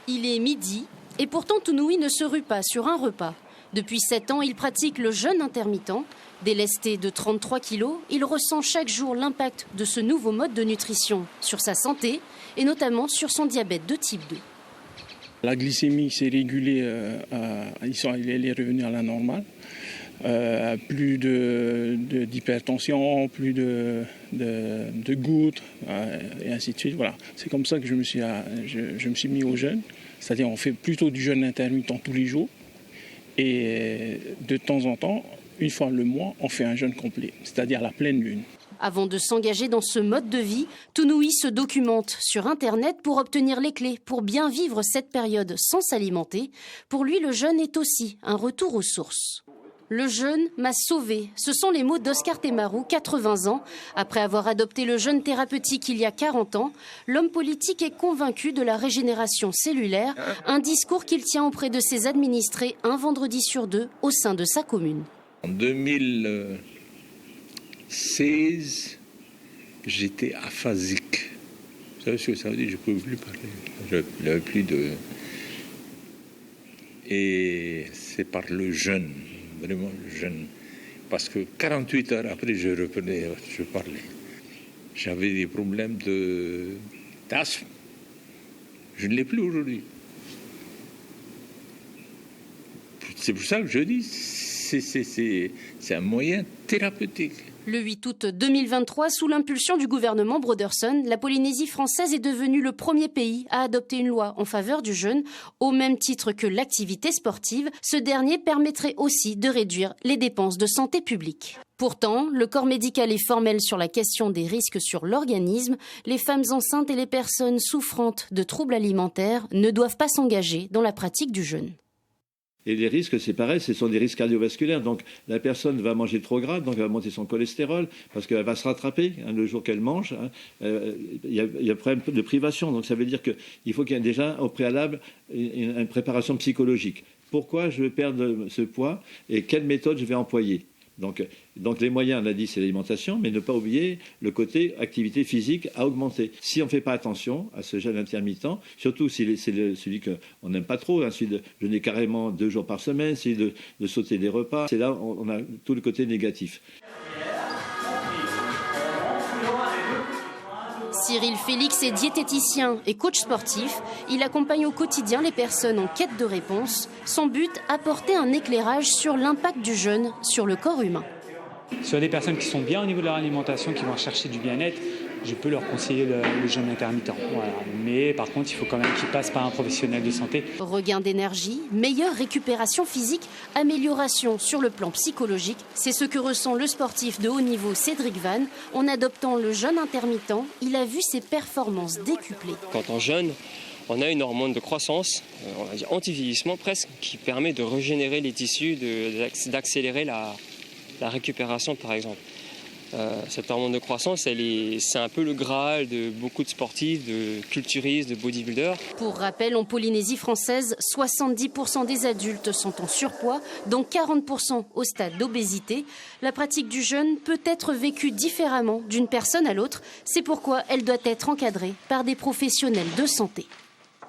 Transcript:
Il est midi et pourtant Tounoui ne se rue pas sur un repas. Depuis 7 ans, il pratique le jeûne intermittent. Délesté de 33 kilos, il ressent chaque jour l'impact de ce nouveau mode de nutrition sur sa santé et notamment sur son diabète de type 2. La glycémie s'est régulée, elle est revenue à la normale. Plus d'hypertension, plus de gouttes, et ainsi de suite. Voilà. C'est comme ça que je me suis mis au jeûne. C'est-à-dire on fait plutôt du jeûne intermittent tous les jours. Et de temps en temps, une fois le mois, on fait un jeûne complet, c'est-à-dire la pleine lune. Avant de s'engager dans ce mode de vie, Tounoui se documente sur Internet pour obtenir les clés pour bien vivre cette période sans s'alimenter. Pour lui, le jeûne est aussi un retour aux sources. Le jeûne m'a sauvé. Ce sont les mots d'Oscar Temarou, 80 ans. Après avoir adopté le jeûne thérapeutique il y a 40 ans, l'homme politique est convaincu de la régénération cellulaire, un discours qu'il tient auprès de ses administrés un vendredi sur 2 au sein de sa commune. En 2016, j'étais aphasique. Vous savez ce que ça veut dire? Je ne pouvais plus parler. Je n'avais plus de... Et c'est par le jeûne. Vraiment jeune, parce que 48 heures après, je parlais. J'avais des problèmes d'asthme. Je ne l'ai plus aujourd'hui. C'est pour ça que je dis, c'est un moyen thérapeutique. Le 8 août 2023, sous l'impulsion du gouvernement Broderson, la Polynésie française est devenue le premier pays à adopter une loi en faveur du jeûne. Au même titre que l'activité sportive, ce dernier permettrait aussi de réduire les dépenses de santé publique. Pourtant, le corps médical est formel sur la question des risques sur l'organisme. Les femmes enceintes et les personnes souffrantes de troubles alimentaires ne doivent pas s'engager dans la pratique du jeûne. Et les risques, c'est pareil, ce sont des risques cardiovasculaires. Donc la personne va manger trop gras, donc elle va monter son cholestérol, parce qu'elle va se rattraper le jour qu'elle mange. Il y a un problème de privation. Donc ça veut dire qu'il faut qu'il y ait déjà au préalable une préparation psychologique. Pourquoi je veux perdre ce poids et quelle méthode je vais employer? Donc les moyens, on a dit, c'est l'alimentation, mais ne pas oublier le côté activité physique à augmenter. Si on ne fait pas attention à ce jeûne intermittent, surtout si c'est celui qu'on n'aime pas trop, celui de jeûner carrément 2 jours par semaine, celui de sauter des repas, c'est là où on a tout le côté négatif. Cyril Félix est diététicien et coach sportif. Il accompagne au quotidien les personnes en quête de réponse. Son but, apporter un éclairage sur l'impact du jeûne sur le corps humain. Sur des personnes qui sont bien au niveau de leur alimentation, qui vont chercher du bien-être, je peux leur conseiller le jeûne intermittent. Voilà. Mais par contre, il faut quand même qu'ils passent par un professionnel de santé. Regain d'énergie, meilleure récupération physique, amélioration sur le plan psychologique. C'est ce que ressent le sportif de haut niveau Cédric Vann. En adoptant le jeûne intermittent, il a vu ses performances décuplées. Quand on jeûne, on a une hormone de croissance, on va dire anti-vieillissement presque, qui permet de régénérer les tissus, d'accélérer la récupération par exemple. Cette hormone de croissance, c'est un peu le Graal de beaucoup de sportifs, de culturistes, de bodybuilders. Pour rappel, en Polynésie française, 70% des adultes sont en surpoids, dont 40% au stade d'obésité. La pratique du jeûne peut être vécue différemment d'une personne à l'autre. C'est pourquoi elle doit être encadrée par des professionnels de santé.